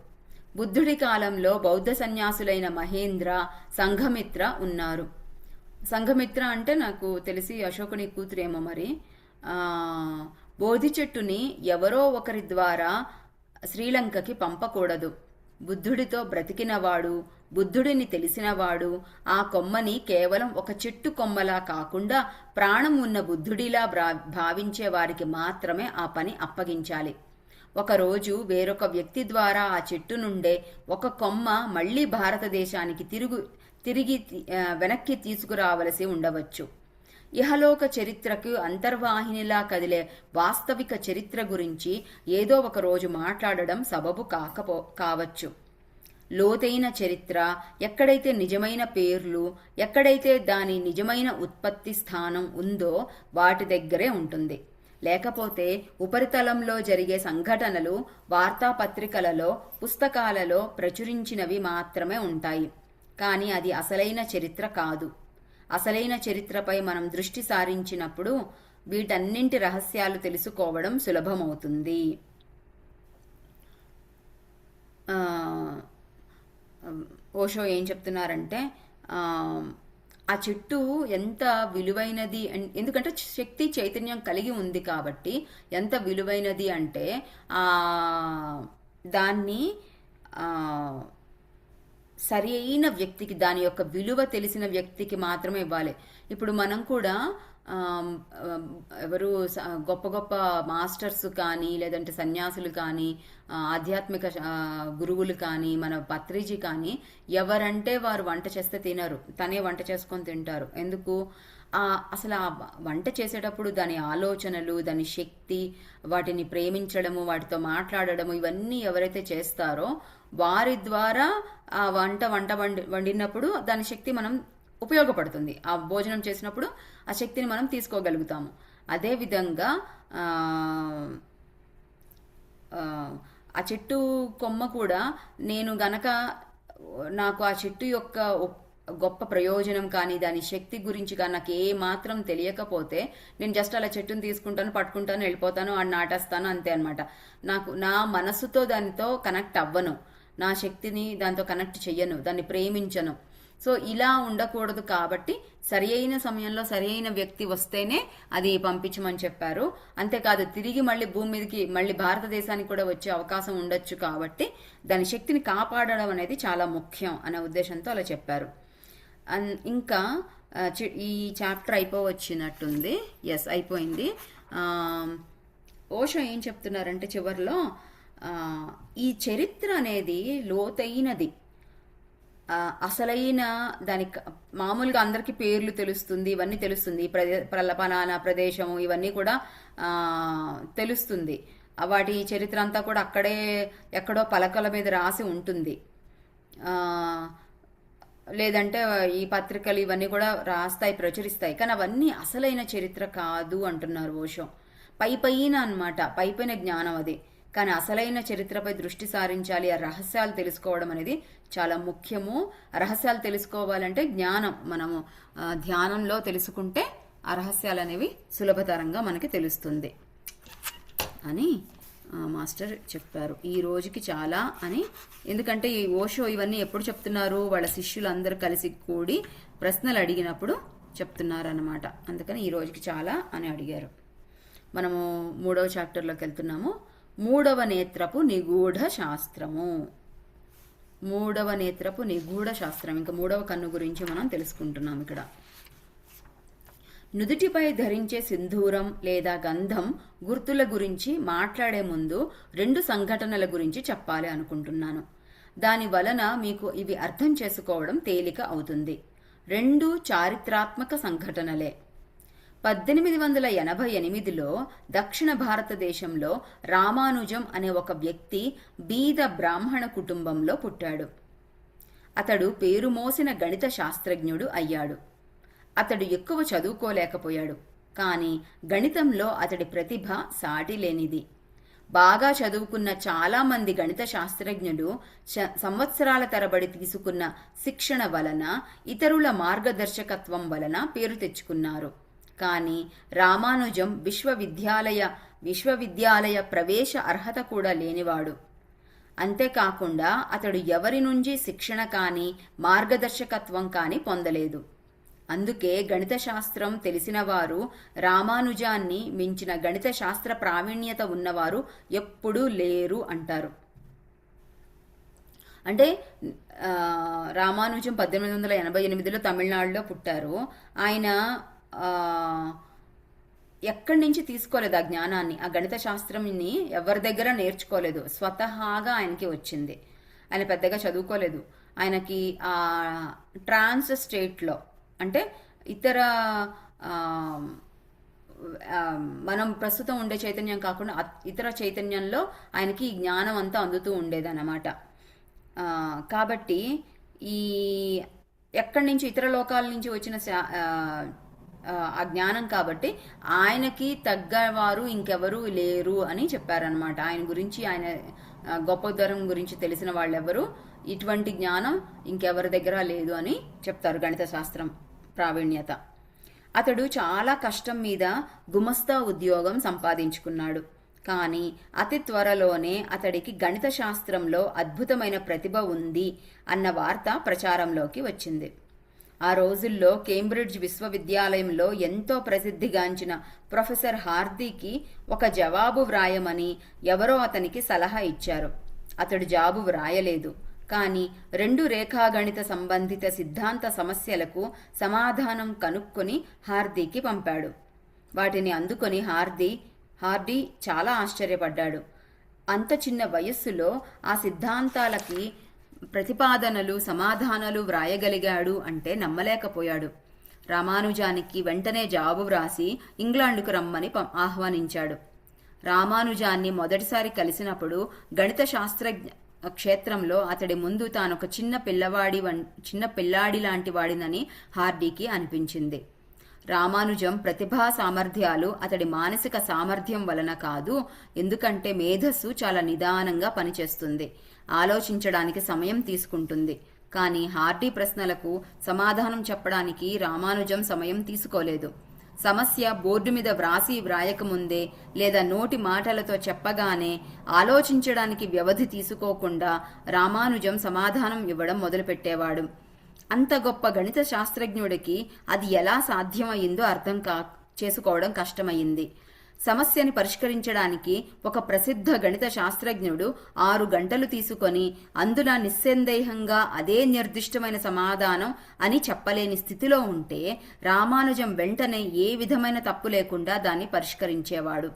S1: బుద్ధుడి కాలంలో బౌద్ధ సన్యాసులైన మహేంద్ర, సంఘమిత్ర ఉన్నారు. సంఘమిత్ర అంటే నాకు తెలిసి అశోకుని కూతురేమో మరి. బోధి చెట్టుని ఎవరో ఒకరి ద్వారా శ్రీలంకకి పంపకూడదు. బుద్ధుడితో బ్రతికినవాడు, బుద్ధుడిని తెలిసినవాడు ఆ కొమ్మని కేవలం ఒక చెట్టు కొమ్మలా కాకుండా ప్రాణం ఉన్న బుద్ధుడిలా భావించే వారికి మాత్రమే ఆ పని అప్పగించాలి. ఒకరోజు వేరొక వ్యక్తి ద్వారా ఆ చెట్టు నుండే ఒక కొమ్మ మళ్లీ భారతదేశానికి తిరిగి వెనక్కి తీసుకురావలసి ఉండవచ్చు. ఇహలోక చరిత్రకు అంతర్వాహినిలా కదిలే వాస్తవిక చరిత్ర గురించి ఏదో ఒక రోజు మాట్లాడడం సబబు కావచ్చు. లోతైన చరిత్ర ఎక్కడైతే నిజమైన పేర్లు, ఎక్కడైతే దాని నిజమైన ఉత్పత్తి స్థానం ఉందో వాటి దగ్గరే ఉంటుంది. లేకపోతే ఉపరితలంలో జరిగే సంఘటనలు వార్తాపత్రికలలో, పుస్తకాలలో ప్రచురించినవి మాత్రమే ఉంటాయి. కానీ అది అసలైన చరిత్ర కాదు. అసలైన చరిత్రపై మనం దృష్టి సారించినప్పుడు వీటన్నింటి రహస్యాలు తెలుసుకోవడం సులభమవుతుంది. ఓషో ఏం చెప్తున్నారంటే ఆ చెట్టు ఎంత విలువైనది, ఎందుకంటే శక్తి చైతన్యం కలిగి ఉంది కాబట్టి ఎంత విలువైనది అంటే దాన్ని సరి అయిన వ్యక్తికి, దాని యొక్క విలువ తెలిసిన వ్యక్తికి మాత్రమే ఇవ్వాలి. ఇప్పుడు మనం కూడా ఎవరు గొప్ప గొప్ప మాస్టర్స్ కానీ, లేదంటే సన్యాసులు కానీ, ఆధ్యాత్మిక గురువులు కానీ, మన పత్రిజీ కానీ, ఎవరంటే వారు వంట చేస్తే తినరు, తనే వంట చేసుకొని తింటారు. ఎందుకు? అసలు ఆ వంట చేసేటప్పుడు దాని ఆలోచనలు, దాని శక్తి, వాటిని ప్రేమించడము, వాటితో మాట్లాడడము, ఇవన్నీ ఎవరైతే చేస్తారో వారి ద్వారా ఆ వంట వండినప్పుడు దాని శక్తి మనం ఉపయోగపడుతుంది. ఆ భోజనం చేసినప్పుడు ఆ శక్తిని మనం తీసుకోగలుగుతాము. అదేవిధంగా ఆ చెట్టు కొమ్మ కూడా నేను గనక నాకు ఆ చెట్టు యొక్క గొప్ప ప్రయోజనం కానీ, దాని శక్తి గురించి కానీ నాకు ఏ మాత్రం తెలియకపోతే నేను జస్ట్ అలా చెట్టును తీసుకుంటాను, పట్టుకుంటాను, వెళ్ళిపోతాను, ఆడ నాటేస్తాను, అంతే అనమాట. నాకు నా మనసుతో దానితో కనెక్ట్ అవ్వను, నా శక్తిని దాంతో కనెక్ట్ చెయ్యను, దాన్ని ప్రేమించను. సో ఇలా ఉండకూడదు. కాబట్టి సరి అయిన సమయంలో సరి అయిన వ్యక్తి వస్తేనే అది పంపించమని చెప్పారు. అంతేకాదు తిరిగి మళ్ళీ భూమి మీదకి, మళ్ళీ భారతదేశానికి కూడా వచ్చే అవకాశం ఉండొచ్చు. కాబట్టి దాని శక్తిని కాపాడడం అనేది చాలా ముఖ్యం అనే ఉద్దేశంతో అలా చెప్పారు. ఇంకా ఈ చాప్టర్ అయిపోవచ్చినట్టుంది. ఎస్, అయిపోయింది. ఓషో ఏం చెప్తున్నారంటే చివరిలో ఈ చరిత్ర అనేది లోతైనది. అసలైన దానికి మామూలుగా అందరికీ పేర్లు తెలుస్తుంది, ఇవన్నీ తెలుస్తుంది, పలానా ప్రదేశము ఇవన్నీ కూడా తెలుస్తుంది. వాటి చరిత్ర అంతా కూడా అక్కడే ఎక్కడో పలకల మీద రాసి ఉంటుంది. లేదంటే ఈ పత్రికలు ఇవన్నీ కూడా రాస్తాయి, ప్రచురిస్తాయి. కానీ అవన్నీ అసలైన చరిత్ర కాదు అంటున్నారు ఓషో. పైన అన్నమాట, పైన జ్ఞానం అది. కానీ అసలైన చరిత్రపై దృష్టి సారించాలి. ఆ రహస్యాలు తెలుసుకోవడం అనేది చాలా ముఖ్యము. రహస్యాలు తెలుసుకోవాలంటే జ్ఞానం, మనము ధ్యానంలో తెలుసుకుంటే ఆ రహస్యాలు అనేవి సులభతరంగా మనకి తెలుస్తుంది అని మాస్టర్ చెప్పారు. ఈ రోజుకి చాలా అని. ఎందుకంటే ఈ ఓషో ఇవన్నీ ఎప్పుడు చెప్తున్నారు? వాళ్ళ శిష్యులందరూ కలిసి కూడి ప్రశ్నలు అడిగినప్పుడు చెప్తున్నారు అన్నమాట. అందుకని ఈ రోజుకి చాలా అని అడిగారు. మనము 3వ చాప్టర్లోకి వెళ్తున్నాము. 3వ నేత్రపు నిగూఢ శాస్త్రము. 3వ నేత్రపు నిగూఢ శాస్త్రం, ఇంకా 3వ కన్ను గురించి మనం తెలుసుకుంటున్నాం ఇక్కడ. నుదుటిపై ధరించే సింధూరం లేదా గంధం గుర్తుల గురించి మాట్లాడే ముందు 2 సంఘటనల గురించి చెప్పాలి అనుకుంటున్నాను. దాని వలన మీకు ఇవి అర్థం చేసుకోవడం తేలిక అవుతుంది. 2 చారిత్రాత్మక సంఘటనలే. 1888లో దక్షిణ భారతదేశంలో రామానుజం అనే ఒక వ్యక్తి బీద బ్రాహ్మణ కుటుంబంలో పుట్టాడు. అతడు పేరు మోసిన గణిత శాస్త్రజ్ఞుడు అయ్యాడు. అతడు ఎక్కువ చదువుకోలేకపోయాడు, కానీ గణితంలో అతడి ప్రతిభ సాటి లేనిది. బాగా చదువుకున్న చాలా మంది గణిత శాస్త్రజ్ఞులు సంవత్సరాల తరబడి తీసుకున్న శిక్షణ వలన, ఇతరుల మార్గదర్శకత్వం వలన పేరు తెచ్చుకున్నారు. కానీ రామానుజం విశ్వవిద్యాలయ ప్రవేశ అర్హత కూడా లేనివాడు. అంతేకాకుండా అతడు ఎవరి నుంచి శిక్షణ కానీ మార్గదర్శకత్వం కానీ పొందలేదు. అందుకే గణిత శాస్త్రం తెలిసిన వారు, రామానుజాన్ని మించిన గణిత శాస్త్ర ప్రావీణ్యత ఉన్నవారు ఎప్పుడూ లేరు అంటారు. అంటే రామానుజం 1888లో తమిళనాడులో పుట్టారు. ఆయన ఎక్కడి నుంచి తీసుకోలేదు ఆ జ్ఞానాన్ని, ఆ గణిత శాస్త్రంని ఎవరి దగ్గర నేర్చుకోలేదు, స్వతహాగా ఆయనకి వచ్చింది. ఆయన పెద్దగా చదువుకోలేదు. ఆయనకి ఆ ట్రాన్స్ స్టేట్లో అంటే ఇతర ఆ, ఆ, మనం ప్రస్తుతం ఉండే చైతన్యం కాకుండా ఇతర చైతన్యంలో ఆయనకి ఈ జ్ఞానం అంతా అందుతూ ఉండేదన్నమాట. కాబట్టి ఈ ఎక్కడి నుంచి ఇతర లోకాల నుంచి వచ్చిన ఆ జ్ఞానం కాబట్టి ఆయనకి తగ్గవారు ఇంకెవరూ లేరు అని చెప్పారనమాట. ఆయన గురించి ఆయన గొప్పతనం గురించి తెలిసిన వాళ్ళెవరు ఇటువంటి జ్ఞానం ఇంకెవరి దగ్గర లేదు అని చెప్తారు గణిత శాస్త్రం ప్రావీణ్యత. అతడు చాలా కష్టం మీద గుమస్తా ఉద్యోగం సంపాదించుకున్నాడు. కానీ అతి త్వరలోనే అతడికి గణిత శాస్త్రంలో అద్భుతమైన ప్రతిభ ఉంది అన్న వార్త ప్రచారంలోకి వచ్చింది. ఆ రోజుల్లో కేంబ్రిడ్జ్ విశ్వవిద్యాలయంలో ఎంతో ప్రసిద్ధిగాంచిన ప్రొఫెసర్ హార్దీకి ఒక జవాబు వ్రాయమని ఎవరో అతనికి సలహా ఇచ్చారు. అతడు జవాబు వ్రాయలేదు. కానీ 2 రేఖాగణిత సంబంధిత సిద్ధాంత సమస్యలకు సమాధానం కనుక్కొని హార్దీకి పంపాడు. వాటిని అందుకొని హార్డీ చాలా ఆశ్చర్యపడ్డాడు. అంత చిన్న వయస్సులో ఆ సిద్ధాంతాలకి ప్రతిపాదనలు సమాధానాలు వ్రాయగలిగాడు అంటే నమ్మలేకపోయాడు. రామానుజానికి వెంటనే జవాబు వ్రాసి ఇంగ్లాండుకు రమ్మని ఆహ్వానించాడు. రామానుజాన్ని మొదటిసారి కలిసినప్పుడు గణిత శాస్త్ర క్షేత్రంలో అతడి ముందు తానొక చిన్న పిల్లాడి లాంటి వాడినని హార్డీకి అనిపించింది. రామానుజం ప్రతిభా సామర్థ్యాలు అతడి మానసిక సామర్థ్యం వలన కాదు, ఎందుకంటే మేధస్సు చాలా నిదానంగా పనిచేస్తుంది, ఆలోచించడానికి సమయం తీసుకుంటుంది. కానీ హార్డీ ప్రశ్నలకు సమాధానం చెప్పడానికి రామానుజం సమయం తీసుకోలేదు. సమస్య బోర్డు మీద వ్రాయకముందే లేదా నోటి మాటలతో చెప్పగానే ఆలోచించడానికి వ్యవధి తీసుకోకుండా రామానుజం సమాధానం ఇవ్వడం మొదలుపెట్టేవాడు. అంత గొప్ప గణిత శాస్త్రజ్ఞుడికి అది ఎలా సాధ్యమయ్యిందో అర్థం చేసుకోవడం కష్టమయ్యింది. సమస్యని పరిష్కరించడానికి ఒక ప్రసిద్ధ గణిత శాస్త్రజ్ఞుడు 6 గంటలు తీసుకొని అందున నిస్సందేహంగా అదే నిర్దిష్టమైన సమాధానం అని చెప్పలేని స్థితిలో ఉంటే రామానుజం వెంటనే ఏ విధమైన తప్పు లేకుండా దాన్ని పరిష్కరించేవాడు.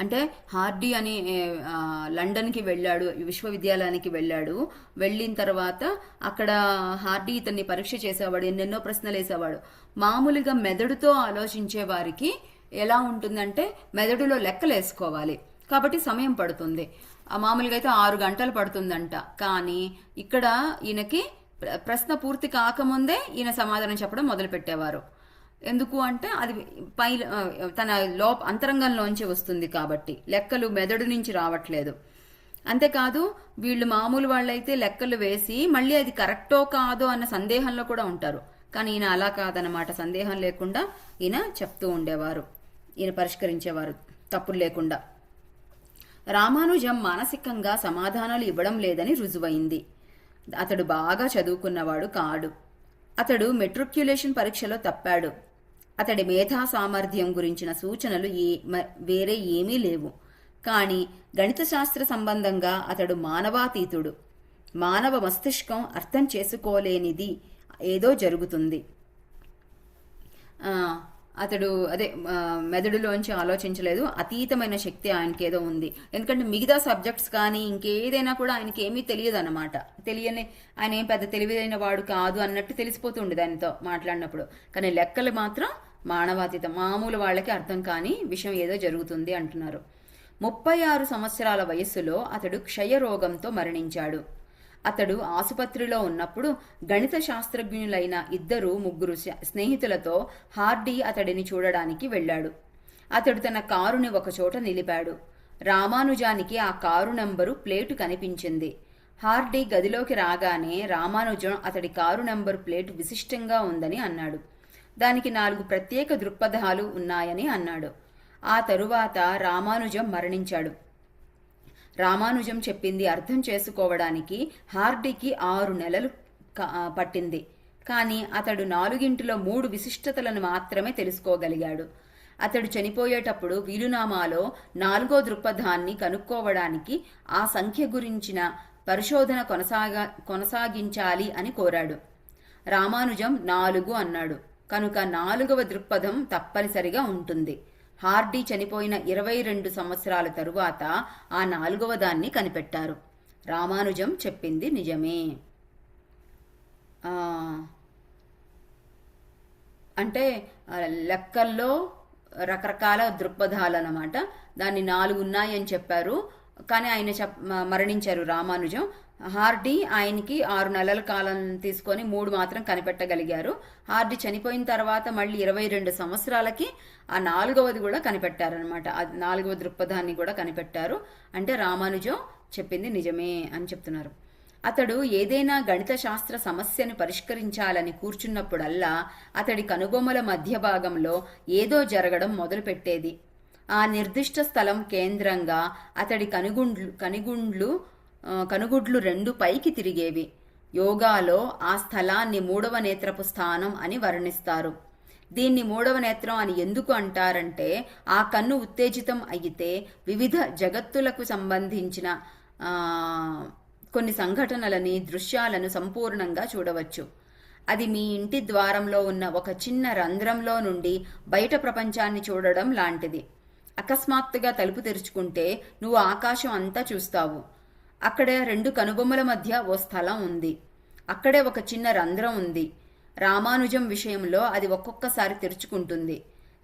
S1: అంటే హార్డీ అని లండన్కి వెళ్ళాడు, విశ్వవిద్యాలయానికి వెళ్ళాడు. వెళ్ళిన తర్వాత అక్కడ హార్డీ ఇతన్ని పరీక్ష చేసేవాడు, ఎన్నెన్నో ప్రశ్నలు వేసేవాడు. మామూలుగా మెదడుతో ఆలోచించే వారికి ఎలా ఉంటుందంటే మెదడులో లెక్కలు వేసుకోవాలి కాబట్టి సమయం పడుతుంది. మామూలుగా అయితే 6 గంటలు పడుతుందంట. కానీ ఇక్కడ ఈయనకి ప్రశ్న పూర్తి కాకముందే ఈయన సమాధానం చెప్పడం మొదలు పెట్టేవారు. ఎందుకు అంటే అది తన అంతరంగంలోంచి వస్తుంది కాబట్టి, లెక్కలు మెదడు నుంచి రావట్లేదు. అంతేకాదు వీళ్ళు మామూలు వాళ్ళైతే లెక్కలు వేసి మళ్ళీ అది కరెక్టో కాదో అన్న సందేహంలో కూడా ఉంటారు. కానీ ఈయన అలా కాదనమాట. సందేహం లేకుండా ఈయన చెప్తూ ఉండేవారు, ఈయన పరిష్కరించేవారు తప్పులు లేకుండా. రామానుజం మానసికంగా సమాధానాలు ఇవ్వడం లేదని రుజువైంది. అతడు బాగా చదువుకున్నవాడు కాడు. అతడు మెట్రిక్యులేషన్ పరీక్షలో తప్పాడు. అతడి మేధా సామర్థ్యం గురించిన సూచనలు వేరే ఏమీ లేవు. కానీ గణిత శాస్త్ర సంబంధంగా అతడు మానవాతీతుడు. మానవ మస్తిష్కం అర్థం చేసుకోలేనిది ఏదో జరుగుతుంది. అతడు మెదడులోంచి ఆలోచించలేదు, అతీతమైన శక్తి ఆయనకి ఏదో ఉంది. ఎందుకంటే మిగతా సబ్జెక్ట్స్ కానీ ఇంకేదైనా కూడా ఆయనకి ఏమీ తెలియదు అన్నమాట. తెలియని ఆయన ఏం పెద్ద తెలివైన వాడు కాదు అన్నట్టు తెలిసిపోతుండేది ఆయనతో మాట్లాడినప్పుడు. కానీ లెక్కలు మాత్రం మానవాతీతం, మామూలు వాళ్ళకి అర్థం కాని విషయం ఏదో జరుగుతుంది అంటున్నారు. 36 సంవత్సరాల వయస్సులో అతడు క్షయరోగంతో మరణించాడు. అతడు ఆసుపత్రిలో ఉన్నప్పుడు గణిత శాస్త్రజ్ఞులైన 2-3 స్నేహితులతో హార్డీ అతడిని చూడడానికి వెళ్ళాడు. అతడు తన కారుని ఒకచోట నిలిపాడు. రామానుజానికి ఆ కారు నంబరు ప్లేటు కనిపించింది. హార్డీ గదిలోకి రాగానే రామానుజం అతడి కారు నంబరు ప్లేటు విశిష్టంగా ఉందని అన్నాడు. దానికి 4 ప్రత్యేక దృక్పథాలు ఉన్నాయని అన్నాడు. ఆ తరువాత రామానుజం మరణించాడు. రామానుజం చెప్పింది అర్థం చేసుకోవడానికి హార్డీకి 6 నెలలు పట్టింది. కానీ అతడు 4 3 విశిష్టతలను మాత్రమే తెలుసుకోగలిగాడు. అతడు చనిపోయేటప్పుడు వీలునామాలో 4వ దృక్పథాన్ని కనుక్కోవడానికి ఆ సంఖ్య గురించిన పరిశోధన కొనసాగించాలి అని కోరాడు. రామానుజం 4 అన్నాడు. కనుక 4వ దృక్పథం తప్పనిసరిగా ఉంటుంది. హార్డీ చనిపోయిన 22 సంవత్సరాల తరువాత ఆ 4వ దాన్ని కనిపెట్టారు. రామానుజం చెప్పింది నిజమే. ఆ, అంటే లెక్కల్లో రకరకాల దృక్పథాలు అన్నమాట. దాన్ని 4 ఉన్నాయని చెప్పారు, కానీ ఆయన మరణించారు రామానుజం. హార్డీ ఆయనకి 6 నెలల కాలం తీసుకొని 3 మాత్రం కనిపెట్టగలిగారు. హార్డీ చనిపోయిన తర్వాత మళ్ళీ 22 సంవత్సరాలకి ఆ 4వది కూడా కనిపెట్టారనమాట. ఆ 4వ దృక్పథాన్ని కూడా కనిపెట్టారు. అంటే రామానుజం చెప్పింది నిజమే అని చెప్తున్నారు. అతడు ఏదైనా గణిత శాస్త్ర సమస్యను పరిష్కరించాలని కూర్చున్నప్పుడల్లా అతడి కనుబొమ్మల మధ్య భాగంలో ఏదో జరగడం మొదలుపెట్టేది. ఆ నిర్దిష్ట స్థలం కేంద్రంగా అతడి కనుగుడ్లు 2 పైకి తిరిగేవి. యోగాలో ఆ స్థలాన్ని 3వ నేత్రపు స్థానం అని వర్ణిస్తారు. దీన్ని 3వ నేత్రం అని ఎందుకు అంటారంటే, ఆ కన్ను ఉత్తేజితం అయితే వివిధ జగత్తులకు సంబంధించిన కొన్ని సంఘటనలని, దృశ్యాలను సంపూర్ణంగా చూడవచ్చు. అది మీ ఇంటి ద్వారంలో ఉన్న ఒక చిన్న రంధ్రంలో నుండి బయట ప్రపంచాన్ని చూడడం లాంటిది. అకస్మాత్తుగా తలుపు తెరుచుకుంటే నువ్వు ఆకాశం అంతా చూస్తావు. అక్కడే 2 కనుబొమ్మల మధ్య ఓ స్థలం ఉంది. అక్కడే ఒక చిన్న రంధ్రం ఉంది. రామానుజం విషయంలో అది ఒక్కొక్కసారి తెరుచుకుంటుంది.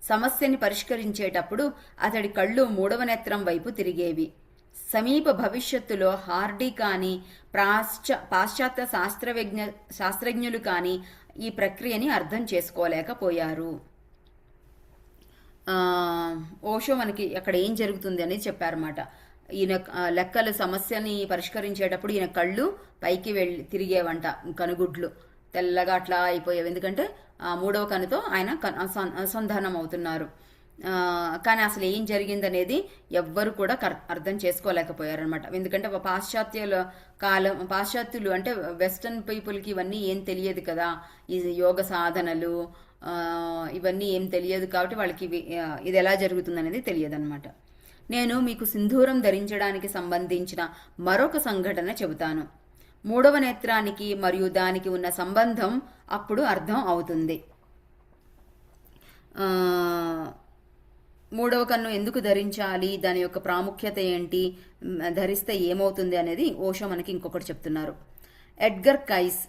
S1: సమస్యని పరిష్కరించేటప్పుడు అతడి కళ్ళు 3వ నేత్రం వైపు తిరిగేవి. సమీప భవిష్యత్తులో హార్డీ కానీ పాశ్చాత్య శాస్త్రజ్ఞులు కానీ ఈ ప్రక్రియని అర్థం చేసుకోలేకపోయారు. ఓషో మనకి అక్కడ ఏం జరుగుతుంది అనేది చెప్పారన్నమాట. ఈయన లెక్కల సమస్యని పరిష్కరించేటప్పుడు ఈయన కళ్ళు పైకి తిరిగేవంట, కనుగుడ్లు తెల్లగా అట్లా అయిపోయేవి. ఎందుకంటే 3వ కనుతో ఆయన అనుసంధానం అవుతున్నారు. కానీ అసలు ఏం జరిగిందనేది ఎవ్వరు కూడా అర్థం చేసుకోలేకపోయారనమాట. ఎందుకంటే పాశ్చాత్యులు అంటే వెస్టర్న్ పీపుల్కి ఇవన్నీ ఏం తెలియదు కదా, ఈ యోగ సాధనలు ఇవన్నీ ఏం తెలియదు. కాబట్టి వాళ్ళకి ఇది ఎలా జరుగుతుంది అనేది తెలియదు అనమాట. నేను మీకు సింధూరం ధరించడానికి సంబంధించిన మరొక సంఘటన చెబుతాను. 3వ నేత్రానికి మరియు దానికి ఉన్న సంబంధం అప్పుడు అర్థం అవుతుంది. 3వ కన్ను ఎందుకు ధరించాలి, దాని యొక్క ప్రాముఖ్యత ఏంటి, ధరిస్తే ఏమవుతుంది అనేది ఓషో మనకి ఇంకొకటి చెప్తున్నారు. ఎడ్గర్ కేస్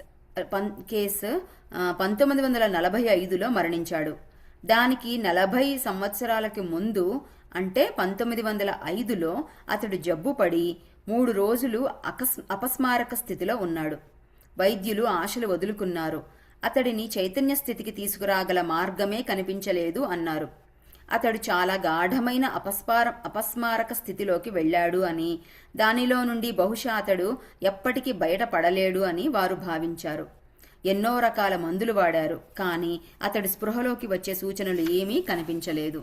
S1: 1945లో మరణించాడు. దానికి 40 సంవత్సరాలకి ముందు అంటే 1905లో అతడు జబ్బుపడి 3 రోజులు అపస్మారక స్థితిలో ఉన్నాడు. వైద్యులు ఆశలు వదులుకున్నారు. అతడిని చైతన్య స్థితికి తీసుకురాగల మార్గమే కనిపించలేదు అన్నారు. అతడు చాలా గాఢమైన అపస్మారక స్థితిలోకి వెళ్ళాడు అని, దానిలో నుండి బహుశా అతడు ఎప్పటికీ బయటపడలేడు అని వారు భావించారు. ఎన్నో రకాల మందులు వాడారు, కానీ అతడి స్పృహలోకి వచ్చే సూచనలు ఏమీ కనిపించలేదు.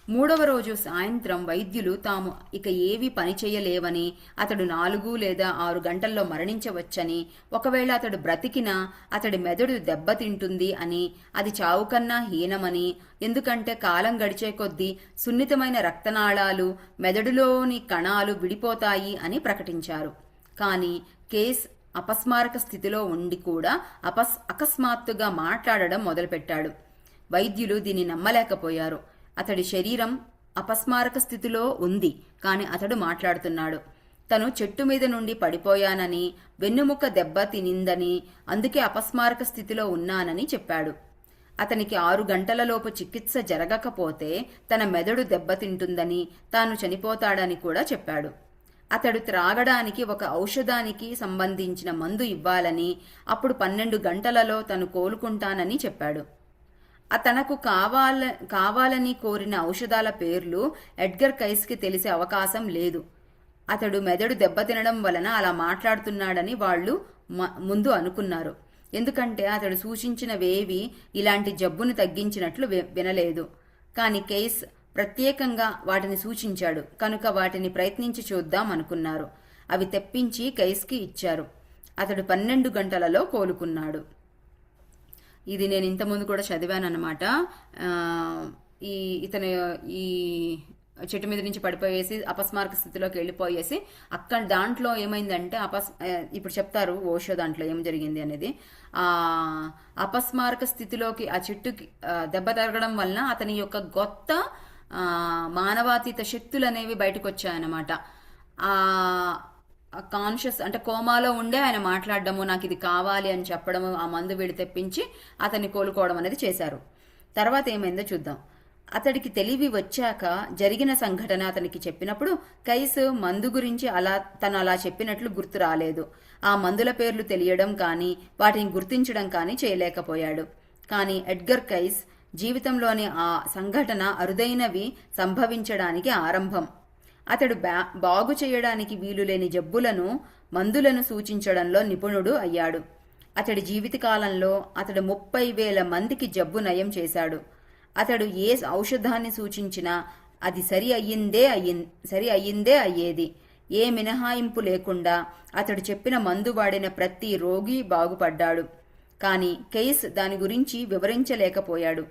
S1: 3వ రోజు సాయంత్రం వైద్యులు తాము ఇక ఏవీ పని చేయలేవని, అతడు 4 లేదా 6 గంటల్లో మరణించవచ్చని, ఒకవేళ అతడు బ్రతికినా అతడి మెదడు దెబ్బతింటుంది అని, అది చావు కన్నా హీనమని, ఎందుకంటే కాలం గడిచే కొద్దీ సున్నితమైన రక్తనాళాలు, మెదడులోని కణాలు విడిపోతాయి అని ప్రకటించారు. కానీ కేస్ అపస్మారక స్థితిలో ఉండి కూడా అకస్మాత్తుగా మాట్లాడడం మొదలుపెట్టాడు. వైద్యులు దీన్ని నమ్మలేకపోయారు. అతడి శరీరం అపస్మారక స్థితిలో ఉంది, కానీ అతడు మాట్లాడుతున్నాడు. తను చెట్టు మీద నుండి పడిపోయానని, వెన్నుముక్క దెబ్బ తినిందని, అందుకే అపస్మారక స్థితిలో ఉన్నానని చెప్పాడు. అతనికి 6 గంటలలోపు చికిత్స జరగకపోతే తన మెదడు దెబ్బతింటుందని, తాను చనిపోతాడని కూడా చెప్పాడు. అతడు త్రాగడానికి ఒక ఔషధానికి సంబంధించిన మందు ఇవ్వాలని, అప్పుడు 12 గంటలలో తను కోలుకుంటానని చెప్పాడు. తనకు కావాలని కోరిన ఔషధాల పేర్లు ఎడ్గర్ కైస్కి తెలిసే అవకాశం లేదు. అతడు మెదడు దెబ్బతినడం వలన అలా మాట్లాడుతున్నాడని వాళ్ళు ముందు అనుకున్నారు. ఎందుకంటే అతడు సూచించినవేవి ఇలాంటి జబ్బును తగ్గించినట్లు వినలేదు. కానీ కేస్ ప్రత్యేకంగా వాటిని సూచించాడు కనుక వాటిని ప్రయత్నించి చూద్దాం అనుకున్నారు. అవి తెప్పించి కైస్కి ఇచ్చారు. అతడు 12 గంటలలో కోలుకున్నాడు. ఇది నేను ఇంతకుముందు కూడా చదివాను అనమాట. ఇతను ఈ చెట్టు మీద నుంచి పడిపోయేసి అపస్మారక స్థితిలోకి వెళ్ళిపోయేసి అక్కడ దాంట్లో ఏమైందంటే ఇప్పుడు చెప్తారు ఓషో దాంట్లో ఏం జరిగింది అనేది. అపస్మారక స్థితిలోకి ఆ చెట్టుకి దెబ్బ తరగడం వలన అతని యొక్క కొత్త మానవాతీత శక్తులు అనేవి బయటకు వచ్చాయన్నమాట. కాన్షియస్ అంటే కోమాలో ఉండే ఆయన మాట్లాడడము, నాకు ఇది కావాలి అని చెప్పడము, ఆ మందు వీడి తెప్పించి అతన్ని కోలుకోవడం అనేది చేశారు. తర్వాత ఏమైందో చూద్దాం. అతడికి తెలివి వచ్చాక జరిగిన సంఘటన అతనికి చెప్పినప్పుడు కైస్ మందు గురించి తను అలా చెప్పినట్లు గుర్తు రాలేదు. ఆ మందుల పేర్లు తెలియడం కానీ వాటిని గుర్తించడం కానీ చేయలేకపోయాడు. కానీ ఎడ్గర్ కైస్ జీవితంలోని ఆ సంఘటన అరుదైనవి సంభవించడానికి ఆరంభం. అతడు బాగు చేయడానికి వీలులేని జబ్బులను మందులను సూచించడంలో నిపుణుడు అయ్యాడు. అతడి జీవితకాలంలో అతడు 30,000 మందికి జబ్బు నయం చేశాడు. అతడు ఏ ఔషధాన్ని సూచించినా అది సరి అయ్యిందే అయ్యేది. ఏ మినహాయింపు లేకుండా అతడు చెప్పిన మందు వాడిన ప్రతి రోగి బాగుపడ్డాడు. కానీ కేస్ దాని గురించి వివరించలేకపోయాడు.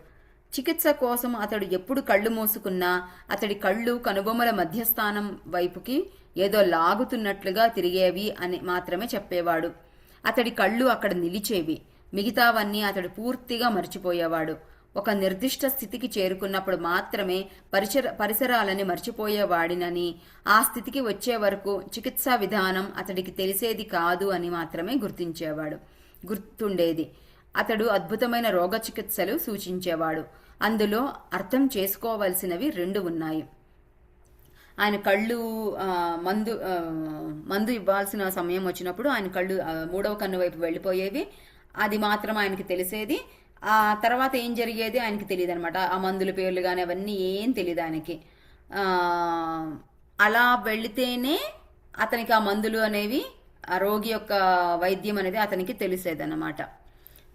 S1: చికిత్స కోసం అతడు ఎప్పుడు కళ్ళు మూసుకున్నా అతడి కళ్ళు కనుబొమ్మల మధ్యస్థానం వైపుకి ఏదో లాగుతున్నట్లుగా తిరిగేవి అని మాత్రమే చెప్పేవాడు. అతడి కళ్ళు అక్కడ నిలిచేవి. మిగతావన్నీ అతడు పూర్తిగా మర్చిపోయేవాడు. ఒక నిర్దిష్ట స్థితికి చేరుకున్నప్పుడు మాత్రమే పరిసరాలని మర్చిపోయేవాడినని, ఆ స్థితికి వచ్చే వరకు చికిత్సా విధానం అతడికి తెలిసేది కాదు అని మాత్రమే గుర్తుండేది. అతడు అద్భుతమైన రోగ చికిత్సలు సూచించేవాడు. అందులో అర్థం చేసుకోవలసినవి 2 ఉన్నాయి. ఆయన కళ్ళు మందు ఇవ్వాల్సిన సమయం వచ్చినప్పుడు ఆయన కళ్ళు 3వ కన్ను వైపు వెళ్ళిపోయేవి. అది మాత్రం ఆయనకి తెలిసేది. ఆ తర్వాత ఏం జరిగేది ఆయనకి తెలియదు అనమాట. ఆ మందుల పేర్లు కానీ అవన్నీ ఏం తెలియదు ఆయనకి. అలా వెళితేనే అతనికి ఆ మందులు అనేవి, ఆ రోగి యొక్క వైద్యం అనేది అతనికి తెలిసేది అన్నమాట.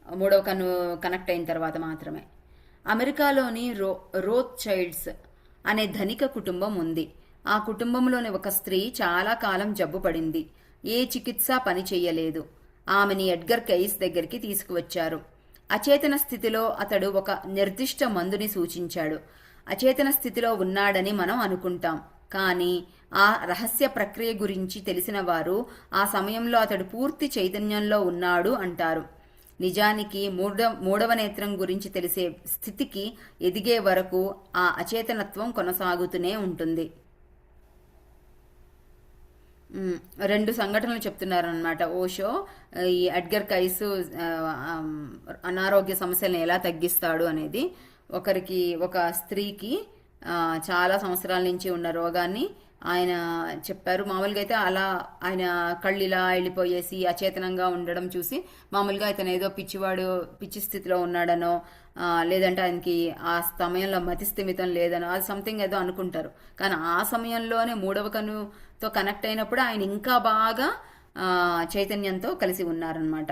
S1: 3వ కన్ను కనెక్ట్ అయిన తర్వాత మాత్రమే. అమెరికాలోని రోత్ చైల్డ్స్ అనే ధనిక కుటుంబం ఉంది. ఆ కుటుంబంలోని ఒక స్త్రీ చాలా కాలం జబ్బు పడింది. ఏ చికిత్స పని చెయ్యలేదు. ఆమెని ఎడ్గర్ కైస్ దగ్గరికి తీసుకువచ్చారు. అచేతన స్థితిలో అతడు ఒక నిర్దిష్ట మందుని సూచించాడు. అచేతన స్థితిలో ఉన్నాడని మనం అనుకుంటాం. కానీ ఆ రహస్య ప్రక్రియ గురించి తెలిసిన వారు ఆ సమయంలో అతడు పూర్తి చైతన్యంలో ఉన్నాడు అంటారు. నిజానికి మూడవ నేత్రం గురించి తెలిసే స్థితికి ఎదిగే వరకు ఆ అచేతనత్వం కొనసాగుతూనే ఉంటుంది. 2 సంఘటనలు చెప్తున్నారనమాట ఓషో. ఈ ఎడ్గర్ కైస్ అనారోగ్య సమస్యలను ఎలా తగ్గిస్తాడు అనేది. ఒక స్త్రీకి చాలా సంవత్సరాల నుంచి ఉన్న రోగాన్ని ఆయన చెప్పారు. మామూలుగా అయితే అలా ఆయన కళ్ళు ఇలా వెళ్ళిపోయేసి అచేతనంగా ఉండడం చూసి మామూలుగా ఇతను ఏదో పిచ్చి స్థితిలో ఉన్నాడనో, లేదంటే ఆయనకి ఆ సమయంలో మతి స్థిమితం లేదనో, అది సంథింగ్ ఏదో అనుకుంటారు. కానీ ఆ సమయంలోనే 3వ కన్నుతో కనెక్ట్ అయినప్పుడు ఆయన ఇంకా బాగా చైతన్యంతో కలిసి ఉన్నారనమాట.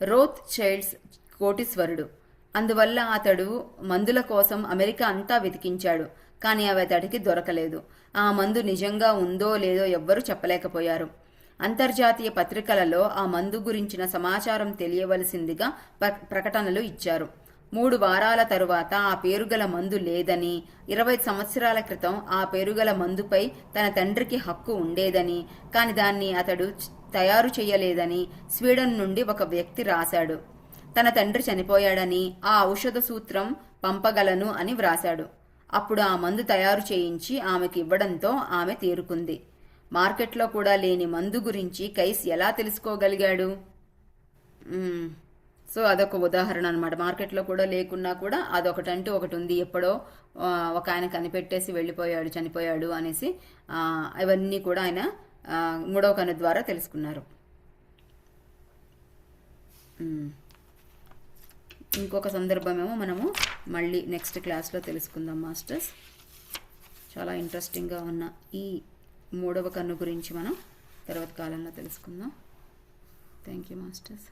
S1: రోత్ చైల్డ్స్ కోటీశ్వరుడు. అందువల్ల అతడు మందుల కోసం అమెరికా అంతా వెతికించాడు. కానీ అవి అతడికి దొరకలేదు. ఆ మందు నిజంగా ఉందో లేదో ఎవ్వరూ చెప్పలేకపోయారు. అంతర్జాతీయ పత్రికలలో ఆ మందు గురించిన సమాచారం తెలియవలసిందిగా ప్రకటనలు ఇచ్చారు. 3 వారాల తరువాత ఆ పేరుగల మందు లేదని, 20 సంవత్సరాల క్రితం ఆ పేరుగల మందుపై తన తండ్రికి హక్కు ఉండేదని, కాని దాన్ని అతడు తయారు చేయలేదని స్వీడన్ నుండి ఒక వ్యక్తి రాశాడు. తన తండ్రి చనిపోయాడని, ఆ ఔషధ సూత్రం పంపగలను అని వ్రాశాడు. అప్పుడు ఆ మందు తయారు చేయించి ఆమెకి ఇవ్వడంతో ఆమె తేరుకుంది. మార్కెట్లో కూడా లేని మందు గురించి కైస్ ఎలా తెలుసుకోగలిగాడు? సో అదొక ఉదాహరణ అనమాట. మార్కెట్లో కూడా లేకున్నా కూడా అదొకటంటూ ఒకటి ఉంది. ఎప్పుడో ఒక ఆయన కనిపెట్టేసి చనిపోయాడు అనేసి అవన్నీ కూడా ఆయన 3వ కన్ను ద్వారా తెలుసుకున్నారు. ఇంకొక సందర్భమేమో మనము మళ్ళీ నెక్స్ట్ క్లాస్లో తెలుసుకుందాం మాస్టర్స్. చాలా ఇంట్రెస్టింగ్గా ఉన్న ఈ 3వ కన్ను గురించి మనం తర్వాత కాలంలో తెలుసుకుందాం. Thank you masters.